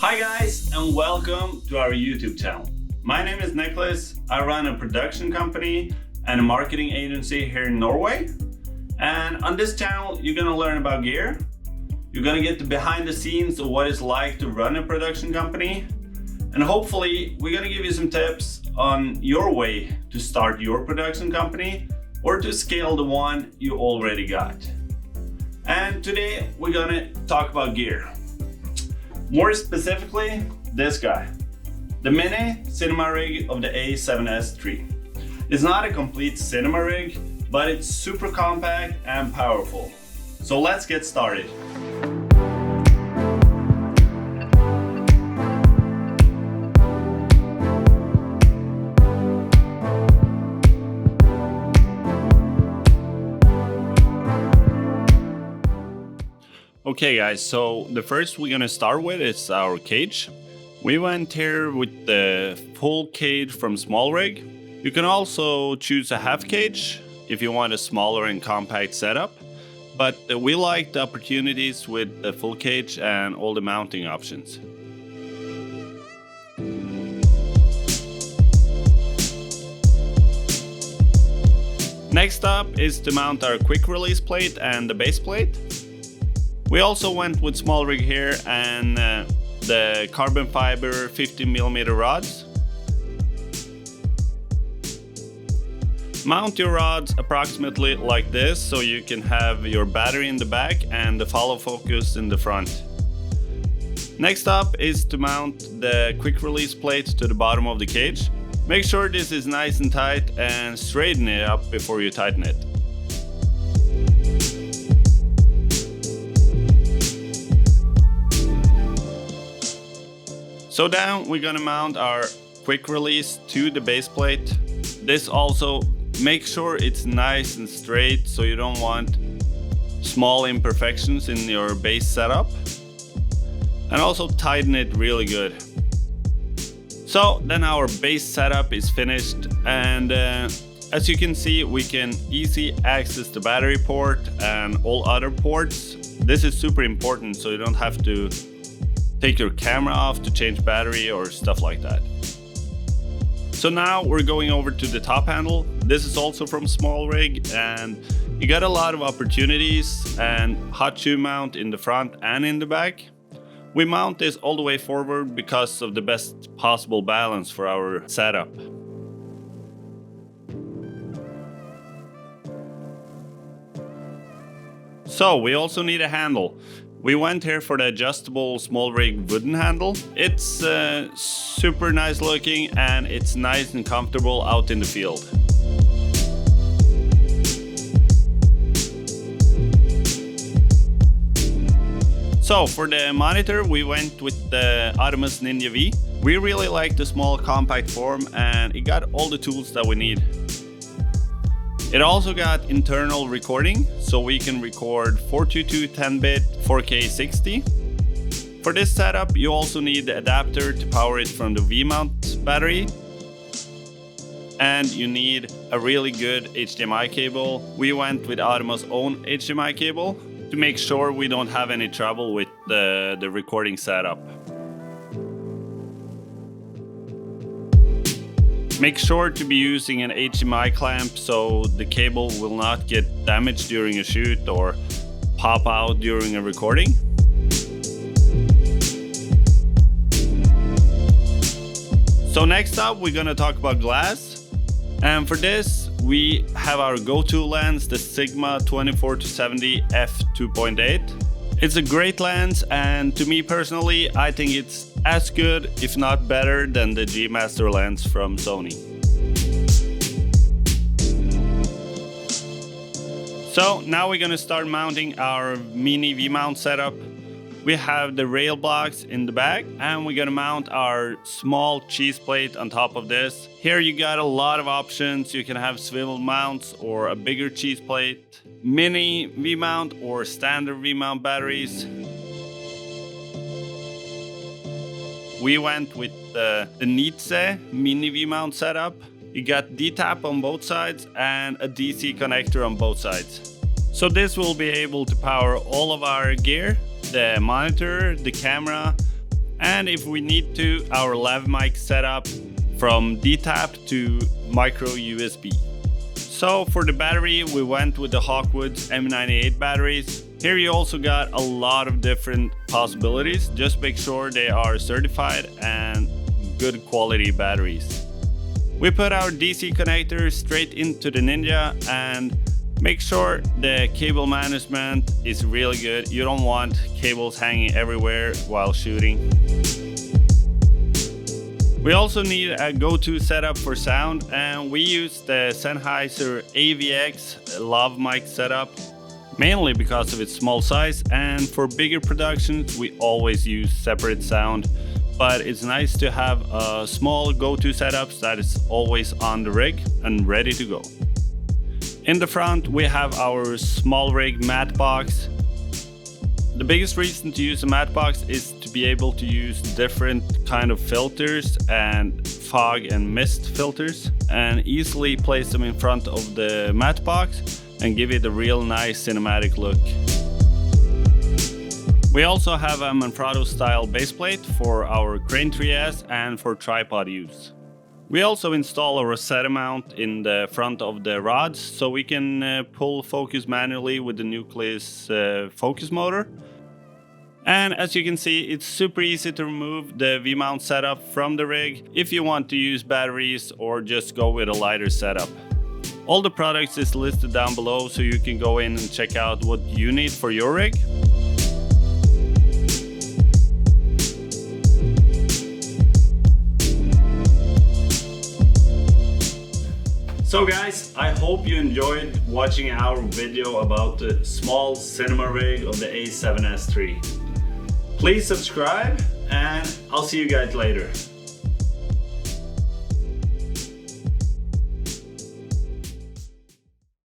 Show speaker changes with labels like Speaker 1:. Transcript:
Speaker 1: Hi guys, and welcome to our YouTube channel. My name is Nicholas. I run a production company and a marketing agency here in Norway. And on this channel, you're gonna learn about gear. You're gonna get the behind the scenes of what it's like to run a production company. And hopefully, we're gonna give you some tips on your way to start your production company or to scale the one you already got. And today, we're gonna talk about gear. More specifically, this guy, the mini cinema rig of the A7S III. It's not a complete cinema rig, but it's super compact and powerful. So let's get started. Okay guys, so the first we're gonna start with is our cage. We went here with the full cage from Small Rig. You can also choose a half cage if you want a smaller and compact setup, but we like the opportunities with the full cage and all the mounting options. Next up is to mount our quick release plate and the base plate. We also went with Small Rig here and the carbon fiber 50mm rods. Mount your rods approximately like this so you can have your battery in the back and the follow focus in the front. Next up is to mount the quick release plate to the bottom of the cage. Make sure this is nice and tight and straighten it up before you tighten it. So down we're gonna mount our quick release to the base plate. This also, make sure it's nice and straight so you don't want small imperfections in your base setup. And also tighten it really good. So then our base setup is finished, and as you can see, we can easily access the battery port and all other ports. This is super important so you don't have to take your camera off to change battery or stuff like that. So now we're going over to the top handle. This is also from Small Rig, and you got a lot of opportunities and hot shoe mount in the front and in the back. We mount this all the way forward because of the best possible balance for our setup. So we also need a handle. We went here for the adjustable Small Rig wooden handle. It's super nice looking and it's nice and comfortable out in the field. So for the monitor, we went with the Atomos Ninja V. We really like the small compact form and it got all the tools that we need. It also got internal recording, so we can record 422 10-bit 4K 60. For this setup, you also need the adapter to power it from the V-mount battery. And you need a really good HDMI cable. We went with Atomos' own HDMI cable to make sure we don't have any trouble with the recording setup. Make sure to be using an HDMI clamp so the cable will not get damaged during a shoot or pop out during a recording. So next up we're gonna talk about glass, and for this we have our go-to lens, the Sigma 24-70 f2.8. It's a great lens, and to me personally, I think it's as good, if not better, than the G Master lens from Sony. So now we're gonna start mounting our mini V-mount setup. We have the rail blocks in the back, and we're gonna mount our small cheese plate on top of this. Here you got a lot of options. You can have swivel mounts or a bigger cheese plate, mini V-mount or standard V-mount batteries. We went with the Nietzsche mini V-mount setup. You got D-tap on both sides and a DC connector on both sides. So this will be able to power all of our gear, the monitor, the camera, and if we need to, our lav mic setup from D-tap to micro USB. So for the battery, we went with the Hawkwood's M98 batteries. Here you also got a lot of different possibilities. Just make sure they are certified and good quality batteries. We put our DC connector straight into the Ninja and make sure the cable management is really good. You don't want cables hanging everywhere while shooting. We also need a go-to setup for sound, and we use the Sennheiser AVX lav mic setup, mainly because of its small size, and for bigger productions we always use separate sound, but it's nice to have a small go-to setup that is always on the rig and ready to go. In the front we have our small rig matte box. The biggest reason to use a matte box is to be able to use different kind of filters and fog and mist filters and easily place them in front of the matte box and give it a real nice cinematic look. We also have a Manfrotto style baseplate for our Crane 3S and for tripod use. We also install a Rosetta mount in the front of the rods so we can pull focus manually with the Nucleus focus motor. And as you can see, it's super easy to remove the V-mount setup from the rig if you want to use batteries or just go with a lighter setup. All the products is listed down below so you can go in and check out what you need for your rig. So guys, I hope you enjoyed watching our video about the small cinema rig of the A7S III. Please subscribe and I'll see you guys later.